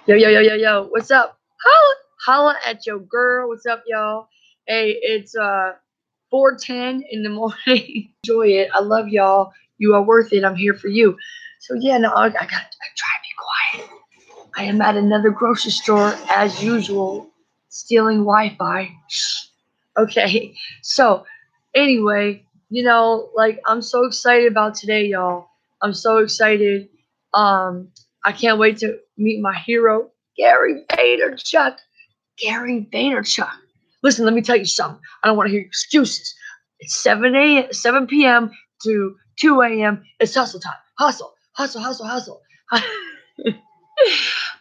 Yo, yo, yo, yo, yo. What's up? Holla, holla at your girl. What's up, y'all? Hey, it's 4:10 in the morning. Enjoy it. I love y'all. You are worth it. I'm here for you. So yeah, no, I try to be quiet. I am at another grocery store as usual, stealing Wi-Fi. Shh. Okay. So anyway, like I'm so excited about today, y'all. I'm so excited. Um, I can't wait to meet my hero, Gary Vaynerchuk. Gary Vaynerchuk. Listen, let me tell you something. I don't want to hear excuses. It's 7 p.m. to 2 a.m. It's hustle time. Hustle, hustle, hustle, hustle.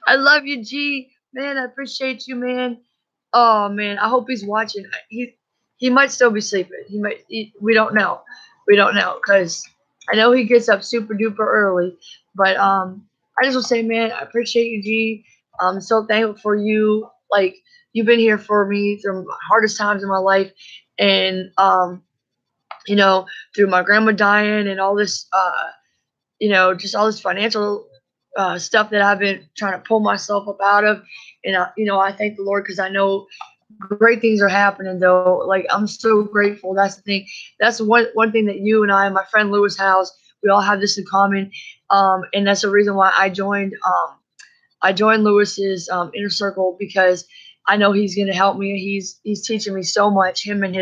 I love you, G. Man, I appreciate you, man. Oh man, I hope he's watching. He might still be sleeping. We don't know. We don't know because I know he gets up super duper early. But I just want to say, man, I appreciate you, G. I'm so thankful for you. Like you've been here for me through my hardest times in my life, and you know, through my grandma dying and all this, just all this financial stuff that I've been trying to pull myself up out of. And, I thank the Lord because I know great things are happening, though. Like, I'm so grateful. That's the thing. That's one thing that you and I, and my friend Lewis House, we all have this in common. And that's the reason why I joined Lewis's inner circle because I know he's going to help me. He's teaching me so much. Him and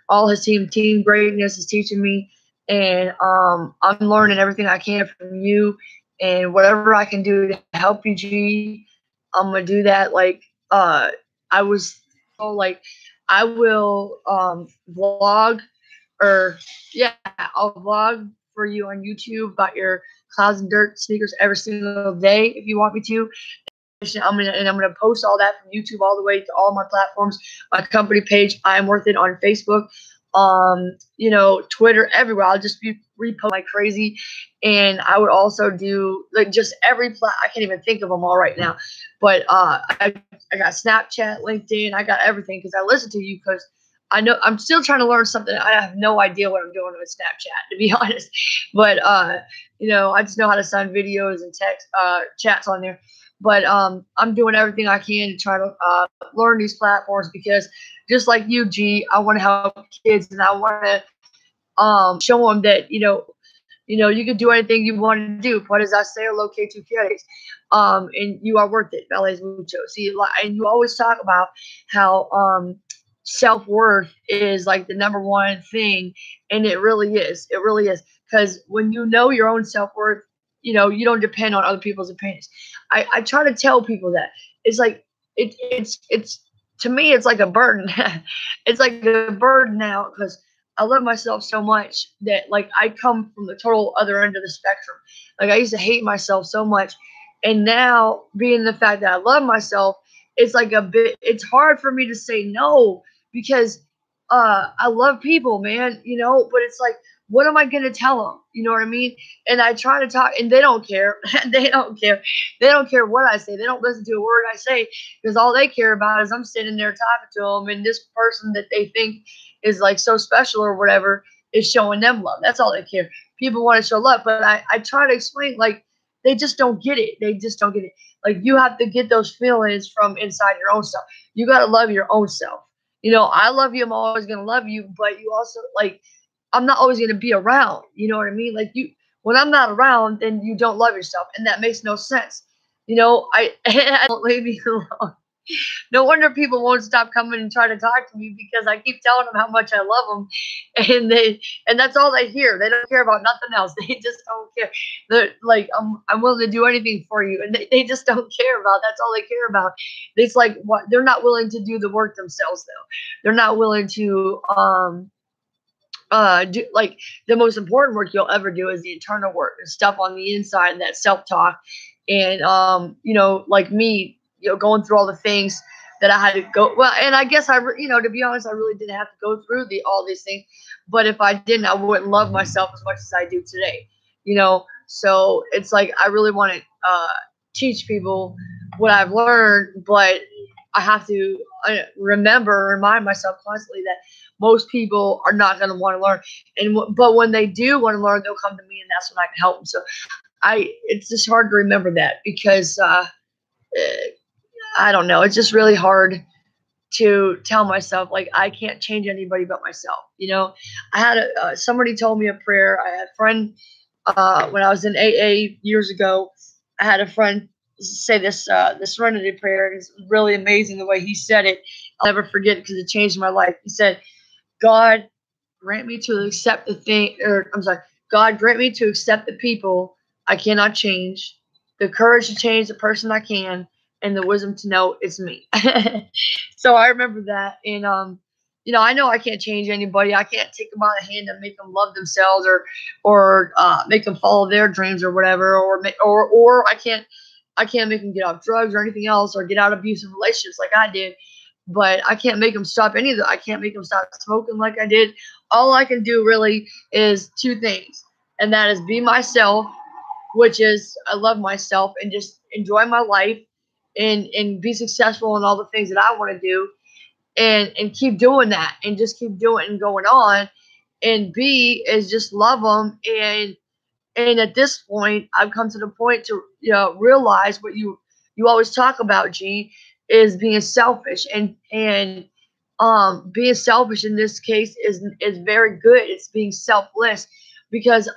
all his team greatness is teaching me, and I'm learning everything I can from you, and whatever I can do to help you, G, I'm gonna do that. Like I was so like I will vlog or yeah, I'll vlog for you on YouTube about your clouds and dirt sneakers every single day if you want me to. I'm gonna post all that from YouTube all the way to all my platforms, my company page, I Am Worth It on Facebook, Twitter, everywhere. I'll just be repost like crazy, and I would also do like just I can't even think of them all right now, but I got Snapchat, LinkedIn, I got everything because I listen to you because I know I'm still trying to learn something. I have no idea what I'm doing with Snapchat, to be honest, but I just know how to send videos and text chats on there. But I'm doing everything I can to try to learn these platforms because just like you, G, I want to help kids and I want to show them that you can do anything you want to do. Puedes hacer lo que tú quieres, and you are worth it. Vales mucho. See, and you always talk about how self-worth is like the number one thing, and it really is. It really is because when you know your own self-worth, you don't depend on other people's opinions. I try to tell people that it's like it's to me it's like a burden. It's like a burden now because I love myself so much that like I come from the total other end of the spectrum. Like I used to hate myself so much, and now being the fact that I love myself, it's like it's hard for me to say no because I love people, man, but it's like what am I going to tell them? You know what I mean? And I try to talk and they don't care. They don't care. They don't care what I say. They don't listen to a word I say because all they care about is I'm sitting there talking to them and this person that they think is like so special or whatever is showing them love. That's all they care. People want to show love, but I try to explain like they just don't get it. They just don't get it. Like you have to get those feelings from inside your own self. You got to love your own self. I love you. I'm always going to love you, but you also like I'm not always going to be around. You know what I mean? Like when I'm not around, then you don't love yourself, and that makes no sense. I don't leave me alone. No wonder people won't stop coming and try to talk to me because I keep telling them how much I love them, and that's all they hear. They don't care about nothing else. They just don't care. They're like, I'm willing to do anything for you, and they just don't care about. That's all they care about. It's like what they're not willing to do the work themselves though. They're not willing to like the most important work you'll ever do is the internal work, the stuff on the inside, that self-talk, and like me, going through all the things that I had to go. Well, and I guess to be honest, I really didn't have to go through all these things. But if I didn't, I wouldn't love myself as much as I do today. So it's like I really want to teach people what I've learned, but I have to remind myself constantly that most people are not going to want to learn, but when they do want to learn, they'll come to me, and that's when I can help them. So it's just hard to remember that because I don't know. It's just really hard to tell myself like I can't change anybody but myself. You know, I had somebody told me a prayer. I had a friend when I was in AA years ago. I had a friend say the Serenity prayer. It's really amazing the way he said it. I'll never forget it because it changed my life. He said, "God, grant me to accept the thing," or I'm sorry, God, grant me to accept the people I cannot change, the courage to change the person I can, and the wisdom to know it's me. So I remember that, and you know, I know I can't change anybody. I can't take them by the hand and make them love themselves, or make them follow their dreams or whatever, or I can't make them get off drugs or anything else, or get out of abusive relationships like I did. But I can't make them stop any of that. I can't make them stop smoking like I did. All I can do really is two things, and that is be myself, which is I love myself and just enjoy my life, and be successful in all the things that I want to do, and keep doing that, and just keep doing it and going on. And B is just love them, and at this point I've come to the point to, you know, realize what you always talk about, G, is being selfish, and being selfish in this case is very good. It's being selfless, because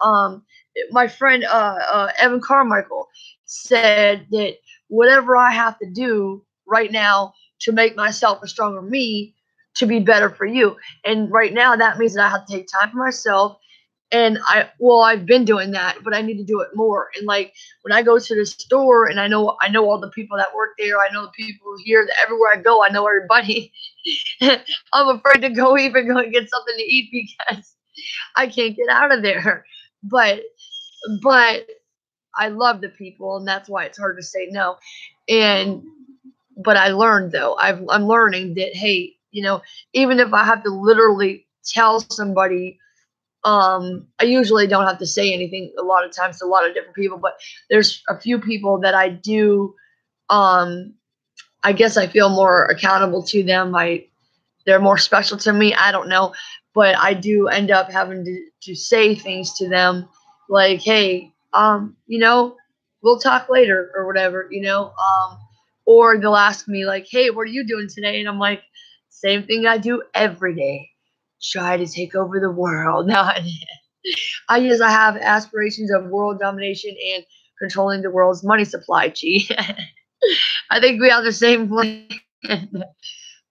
my friend Evan Carmichael said that whatever I have to do right now to make myself a stronger me, to be better for you. And right now that means that I have to take time for myself. And I've been doing that, but I need to do it more. And like when I go to the store, and I know all the people that work there, I know the people here, that everywhere I go, I know everybody. I'm afraid to go and get something to eat because I can't get out of there. But but I love the people, and that's why it's hard to say no. And but I learned, though, I'm learning that, hey, you know, even if I have to literally tell somebody, I usually don't have to say anything a lot of times to a lot of different people, but there's a few people that I do. I guess I feel more accountable to them. They're more special to me. I don't know, but I do end up having to say things to them, like, hey, you know, we'll talk later or whatever, you know, or they'll ask me like, hey, what are you doing today? And I'm like, same thing I do every day. Try to take over the world. No, I have aspirations of world domination and controlling the world's money supply. Gee, I think we have the same plan.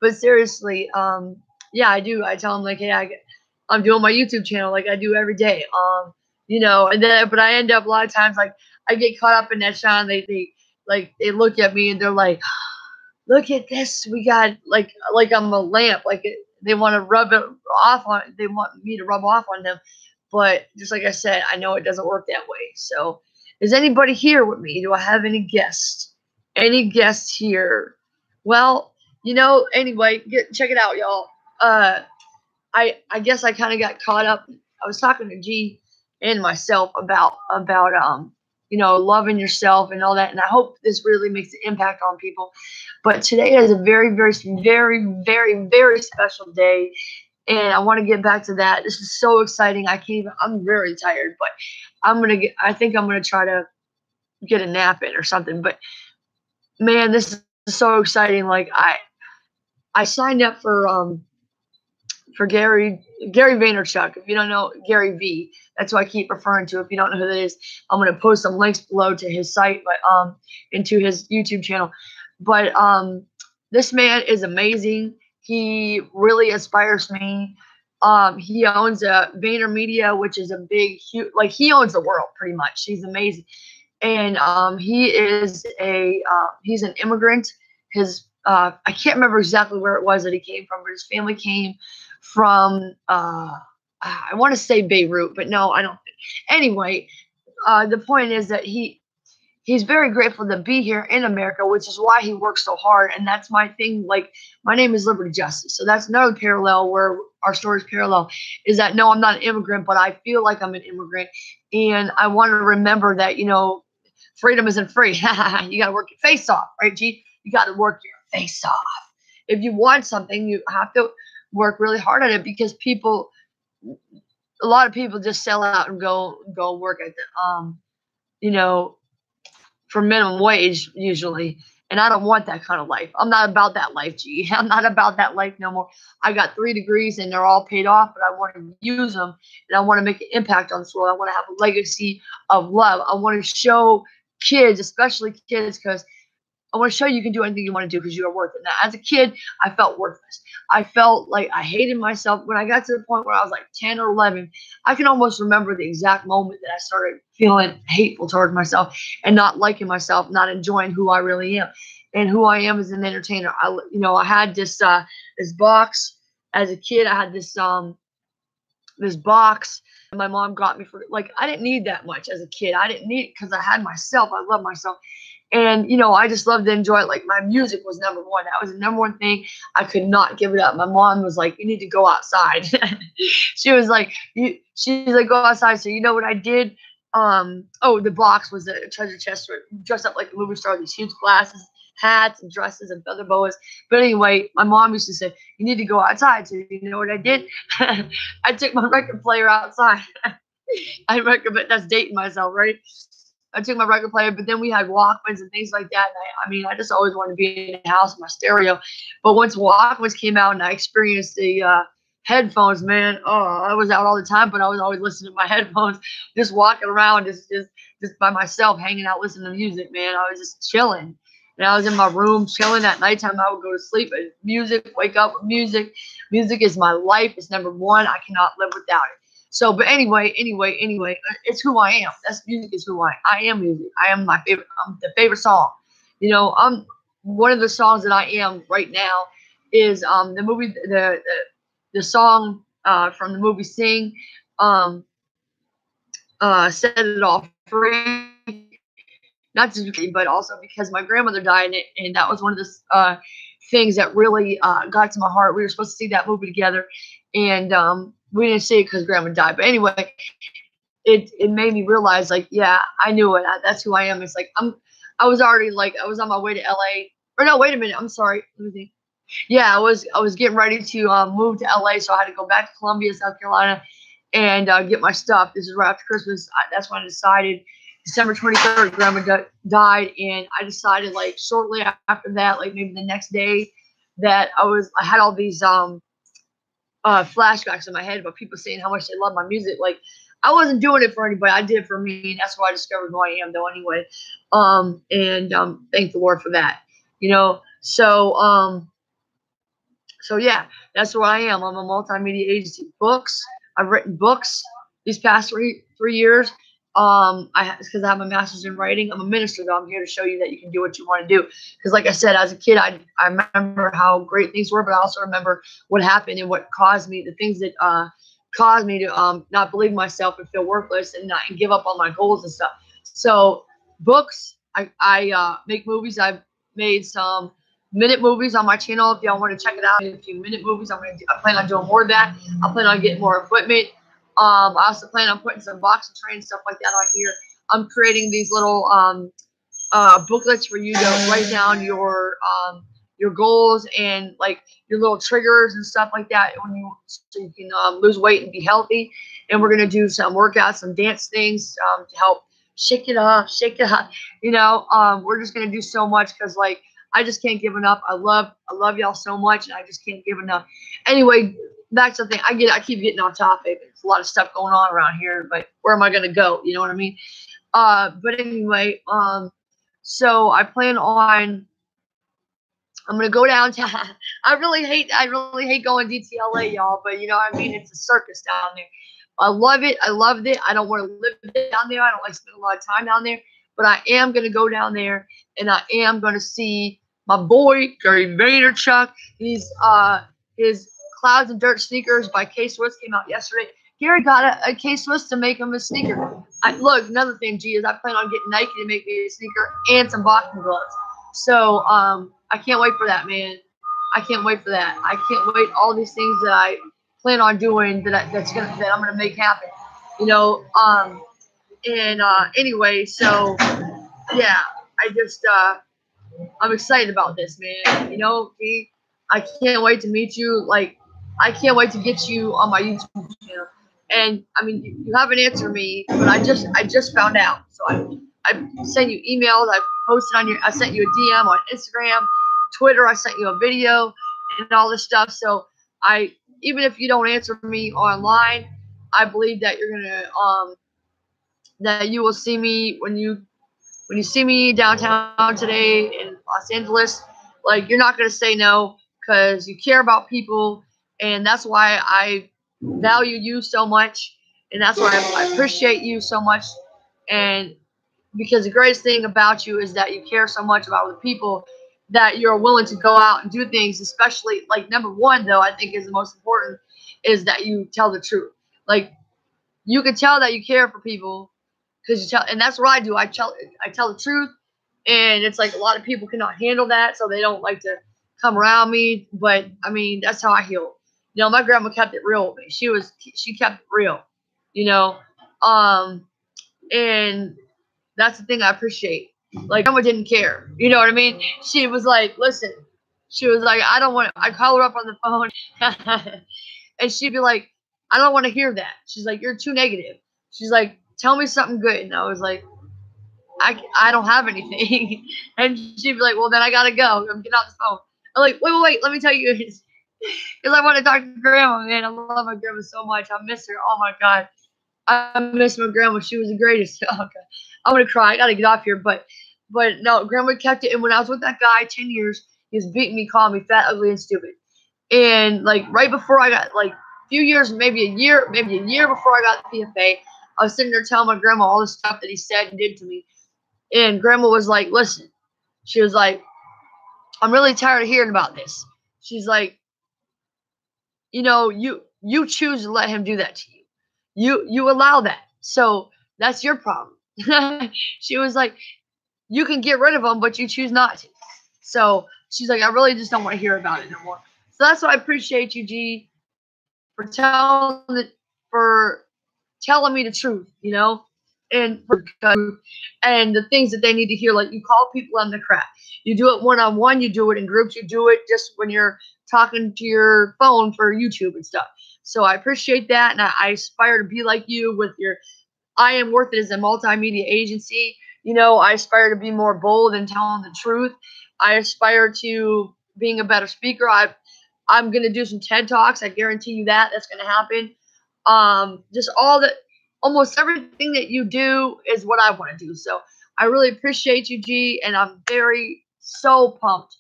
But seriously, yeah, I do. I tell them like, hey, I'm doing my YouTube channel like I do every day. You know, and then but I end up a lot of times like I get caught up in that shot. And they look at me and they're like, look at this. We got like I'm a lamp. Like they want to rub it off on. They want me to rub off on them. But just like I said, I know it doesn't work that way. So, is anybody here with me? Do I have any guests? Any guests here? Well, you know, anyway, check it out, y'all. I guess I kind of got caught up. I was talking to G and myself about you know, loving yourself and all that, and I hope this really makes an impact on people. But today is a very, very, very, very, very special day, and I want to get back to that. This is so exciting. I'm very tired, but I think I'm gonna try to get a nap in or something. But man, this is so exciting. Like I signed up for Gary Vaynerchuk. If you don't know Gary V, that's who I keep referring to. If you don't know who that is, I'm gonna post some links below to his site, but into his YouTube channel. But this man is amazing. He really inspires me. He owns a VaynerMedia, which is a big, huge, like he owns the world pretty much. He's amazing, and he is he's an immigrant. His I can't remember exactly where it was that he came from, but his family came from I want to say Beirut, but no, I don't. Anyway, the point is that he's very grateful to be here in America, which is why he works so hard. And that's my thing. Like, my name is Liberty Justice. So that's another parallel where our stories parallel, is that no, I'm not an immigrant, but I feel like I'm an immigrant. And I want to remember that, you know, freedom isn't free. You got to work your face off, right, G? You got to work your face off. If you want something, you have to work really hard at it, because a lot of people just sell out and go work at the, you know, for minimum wage usually. And I don't want that kind of life. I'm not about that life, G. I'm not about that life no more. I got 3 degrees and they're all paid off, but I want to use them and I want to make an impact on this world. I want to have a legacy of love. I want to show kids, especially kids, because I want to show you can do anything you want to do because you are worth it. Now, as a kid, I felt worthless. I felt like I hated myself. When I got to the point where I was like 10 or 11, I can almost remember the exact moment that I started feeling hateful towards myself and not liking myself, not enjoying who I really am. And who I am as an entertainer. I had this this box as a kid. I had this this box. My mom got me for, like, I didn't need that much as a kid. I didn't need it because I had myself. I love myself. And, I just loved to enjoy it. Like, my music was number one. That was the number one thing. I could not give it up. My mom was like, you need to go outside. She was like, go outside. So you know what I did? The box was a treasure chest, dressed up like a movie star, these huge glasses, hats and dresses and feather boas. But anyway, my mom used to say, you need to go outside. So you know what I did? I took my record player outside. I recommend, that's dating myself, right? I took my record player, but then we had Walkmans and things like that. And I just always wanted to be in the house with my stereo. But once Walkmans came out and I experienced the headphones, man, I was out all the time, but I was always listening to my headphones, just walking around, just by myself, hanging out, listening to music, man. I was just chilling. And I was in my room chilling. At nighttime, I would go to sleep with music, wake up with music. Music is my life. It's number one. I cannot live without it. So, but anyway, it's who I am. That's music is who I am music. I am my favorite. I'm the favorite song. I'm one of the songs that I am right now is the movie, the song from the movie Sing, Set It All Free. Not just because, but also because my grandmother died, and that was one of the things that really got to my heart. We were supposed to see that movie together, and we didn't see it because grandma died. But anyway, it made me realize, like, yeah, I knew it. That's who I am. It's like I was on my way to LA. Or no, wait a minute. I'm sorry. Let me think. Yeah, I was getting ready to move to LA, so I had to go back to Columbia, South Carolina, and get my stuff. This is right after Christmas. That's when I decided. December 23rd, grandma died, and I decided, like, shortly after that, like maybe the next day, that I had all these flashbacks in my head about people saying how much they love my music. Like, I wasn't doing it for anybody. I did it for me, and that's why I discovered who I am, though, anyway. Thank the Lord for that. So yeah, that's who I am. I'm a multimedia agency. Books. I've written books these past three years. Because I have my master's in writing. I'm a minister, though. I'm here to show you that you can do what you want to do. Because, like I said, as a kid, I remember how great things were, but I also remember what happened and what caused me, the things that caused me to not believe in myself and feel worthless and give up on my goals and stuff. So, books. I make movies. I've made some minute movies on my channel. If y'all want to check it out, a few minute movies. I plan on doing more of that. I plan on getting more equipment. I also plan on putting some boxing training stuff like that on here. I'm creating these little booklets for you to write down your goals and, like, your little triggers and stuff like that so you can lose weight and be healthy. And we're gonna do some workouts, some dance things to help shake it up. We're just gonna do so much because, like, I just can't give enough. I love y'all so much, and I just can't give enough. Anyway, back to the thing. I keep getting off topic. There's a lot of stuff going on around here, but where am I gonna go? You know what I mean? But anyway, so I plan on. I'm gonna go downtown. I really hate going DTLA, y'all, but you know what I mean? It's a circus down there. I love it. I loved it. I don't want to live down there. I don't like spending a lot of time down there, but I am gonna go down there, and I am gonna see my boy Gary Vaynerchuk. His Clouds and Dirt sneakers by K-Swiss came out yesterday. Gary got a K-Swiss to make him a sneaker. Look, another thing, G, is I plan on getting Nike to make me a sneaker and some boxing gloves. So I can't wait for that, man. I can't wait for that. I can't wait. All these things that I plan on doing that I'm gonna make happen. Anyway, so yeah, I'm excited about this, man. G, I can't wait to meet you. Like, I can't wait to get you on my YouTube channel. And I mean, you haven't answered me, but I just found out. So I sent you emails. I posted on I sent you a DM on Instagram, Twitter. I sent you a video and all this stuff. So even if you don't answer me online, I believe that you're gonna that you will see me when you see me downtown today in Los Angeles. Like, you're not gonna say no because you care about people, and that's why I value you so much, and that's why I appreciate you so much. And because the greatest thing about you is that you care so much about other people that you're willing to go out and do things, especially, like, number one, though, I think is the most important, is that you tell the truth. Like, you can tell that you care for people because you tell, and that's what I do. I tell the truth, and it's like a lot of people cannot handle that, so they don't like to come around me. But I mean, that's how I heal. You know, my grandma kept it real with me. She kept it real, you know, and that's the thing I appreciate. Like, grandma didn't care. You know what I mean? She was like, listen. She was like, I don't want. I call her up on the phone, and she'd be like, I don't want to hear that. She's like, you're too negative. She's like, tell me something good. And I was like, I don't have anything. And she'd be like, well, then I gotta go. I'm getting off the phone. I'm like, wait, let me tell you, because I want to talk to grandma, man. I love my grandma so much. I miss her. Oh my God. I miss my grandma. She was the greatest. Oh God. I'm gonna cry. I gotta get off here. But no, grandma kept it. And when I was with that guy 10 years, he was beating me, calling me fat, ugly, and stupid. And like right before I got, like, few years, maybe a year before I got the PFA, I was sitting there telling my grandma all the stuff that he said and did to me. And grandma was like, listen, she was like, I'm really tired of hearing about this. She's like, you know, you choose to let him do that to you. You allow that. So that's your problem. She was like, you can get rid of him, but you choose not to. So she's like, I really just don't want to hear about it no more. So that's why I appreciate you, G, for telling me the truth, you know, and the things that they need to hear. Like, you call people on the crap. You do it one-on-one. You do it in groups. You do it just when you're talking to your phone for YouTube and stuff. So I appreciate that, and I aspire to be like you with your I Am Worth It as a multimedia agency. You know, I aspire to be more bold and telling the truth. I aspire to being a better speaker. I'm going to do some TED Talks. I guarantee you that. That's going to happen. Just almost everything that you do is what I want to do. So I really appreciate you, G, and I'm so pumped.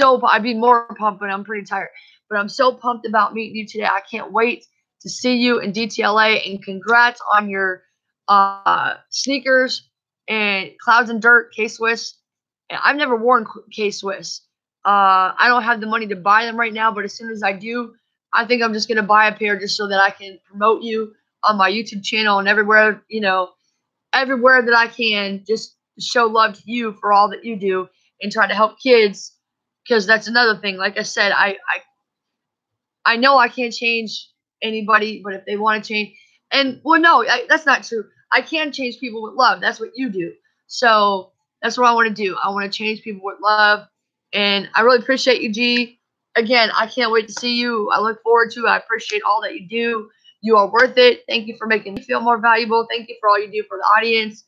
I'd be more pumped, but I'm pretty tired. But I'm so pumped about meeting you today. I can't wait to see you in DTLA, and congrats on your sneakers and Clouds and Dirt K-Swiss. I've never worn K-Swiss. I don't have the money to buy them right now, but as soon as I do, I think I'm just going to buy a pair just so that I can promote you on my YouTube channel and everywhere, you know, everywhere that I can, just show love to you for all that you do and try to help kids, because that's another thing. Like I said, I know I can't change anybody, but if they want to change, and well, no, that's not true. I can change people with love. That's what you do. So that's what I want to do. I want to change people with love, and I really appreciate you, G. Again, I can't wait to see you. I look forward to it. I appreciate all that you do. You are worth it. Thank you for making me feel more valuable. Thank you for all you do for the audience.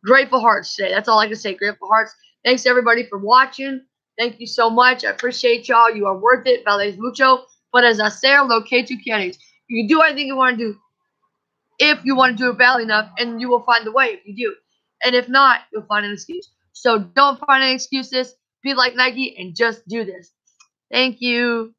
Grateful hearts today. That's all I can say. Grateful hearts. Thanks, everybody, for watching. Thank you so much. I appreciate y'all. You are worth it. Vales mucho. But as I say, lo que tú quieres. You can do anything you want to do if you want to do it badly enough, and you will find the way if you do. And if not, you'll find an excuse. So don't find any excuses. Be like Nike and just do this. Thank you.